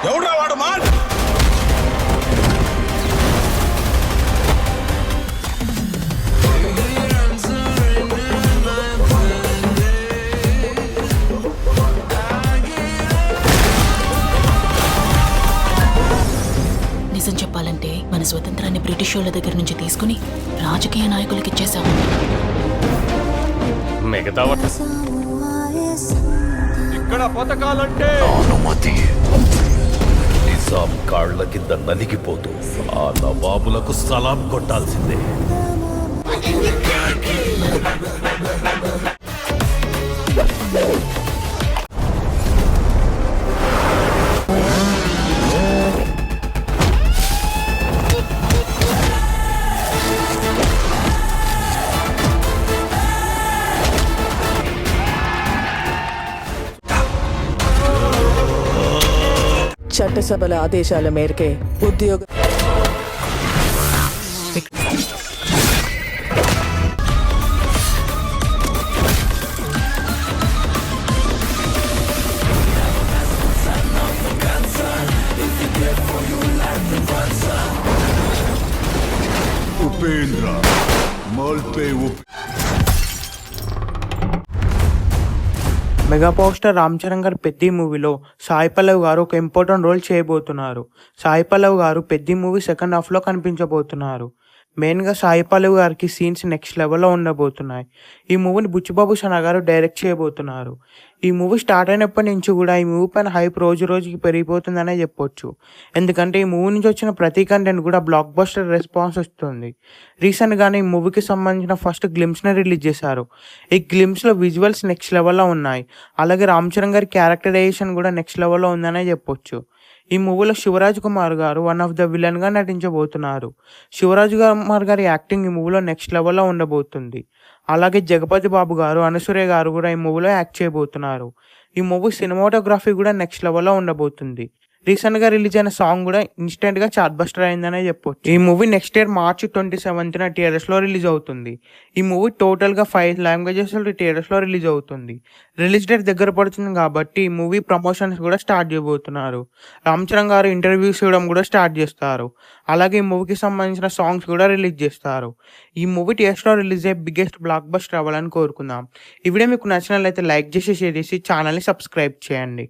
ఎవడ్రా వాడు మాన్? నిజం చెప్పాలంటే మన స్వతంత్రాన్ని బ్రిటిష్ వాళ్ళ దగ్గర నుంచి తీసుకుని రాజకీయ నాయకులకి ఇచ్చేసాము. మిగతా ఇక్కడ పథకాలంటే అనుమతి నిజాం కాళ్ల కింద నలిగిపోతూ ఆ నవాబులకు సలాం కొట్టాల్సిందే. చట్టసభల ఆదేశాల మేరకే ఉద్యోగ Upendra mega power star Ram Charan గారు పెద్ది మూవీలో సాయి పల్లవి గారు ఒక ఇంపార్టెంట్ రోల్ చేయబోతున్నారు. సాయి పల్లవి గారు పెద్ది మూవీ సెకండ్ హాఫ్లో కనిపించబోతున్నారు. మెయిన్గా సాయి పల్లవి గారికి సీన్స్ నెక్స్ట్ లెవెల్లో ఉండబోతున్నాయి. ఈ మూవీని బుచ్చిబాబు సనా గారు డైరెక్ట్ చేయబోతున్నారు. ఈ మూవీ స్టార్ట్ అయినప్పటి నుంచి కూడా ఈ మూవీ పైన హైప్ రోజు రోజుకి పెరిగిపోతుందనే చెప్పొచ్చు. ఎందుకంటే ఈ మూవీ నుంచి వచ్చిన ప్రతి కంటెంట్ కూడా బ్లాక్ బస్టర్ రెస్పాన్స్ వస్తుంది. రీసెంట్గానే ఈ మూవీకి సంబంధించిన ఫస్ట్ గ్లిమ్స్ని రిలీజ్ చేశారు. ఈ గ్లిమ్స్లో విజువల్స్ నెక్స్ట్ లెవెల్లో ఉన్నాయి. అలాగే రామ్ చరణ్ గారి క్యారెక్టరైజేషన్ కూడా నెక్స్ట్ లెవెల్లో ఉందనే చెప్పొచ్చు. ఈ మూవీలో శివరాజ్ కుమార్ గారు వన్ ఆఫ్ ద విలన్గా నటించబోతున్నారు. శివరాజ్ కుమార్ గారి యాక్టింగ్ ఈ మూవీలో నెక్స్ట్ లెవెల్లో ఉండబోతుంది. అలాగే జగపతి బాబు గారు, అనసూయ గారు కూడా ఈ మూవీలో యాక్ట్ చేయబోతున్నారు. ఈ మూవీ సినిమాటోగ్రఫీ కూడా నెక్స్ట్ లెవెల్లో ఉండబోతుంది. రీసెంట్గా రిలీజ్ అయిన సాంగ్ కూడా ఇన్స్టెంట్గా చార్ట్ బస్టర్ అయిందనే చెప్పొచ్చు. ఈ మూవీ నెక్స్ట్ ఇయర్ March 27న థియేటర్స్లో రిలీజ్ అవుతుంది. ఈ మూవీ టోటల్గా 5 లాంగ్వేజెస్లో థియేటర్స్లో రిలీజ్ అవుతుంది. రిలీజ్ డేట్ దగ్గర పడుతుంది కాబట్టి ఈ మూవీ ప్రమోషన్స్ కూడా స్టార్ట్ చేయబోతున్నారు. రామ్ చరణ్ గారు ఇంటర్వ్యూస్ ఇవ్వడం కూడా స్టార్ట్ చేస్తారు. అలాగే ఈ మూవీకి సంబంధించిన సాంగ్స్ కూడా రిలీజ్ చేస్తారు. ఈ మూవీ థియేటర్స్లో రిలీజ్ అయ్యే బిగ్గెస్ట్ బ్లాక్ బస్టర్ అవ్వాలని కోరుకుందాం. ఈ వీడియో మీకు నచ్చినట్లయితే లైక్ చేసి షేర్ చేసి ఛానల్ని సబ్స్క్రైబ్ చేయండి.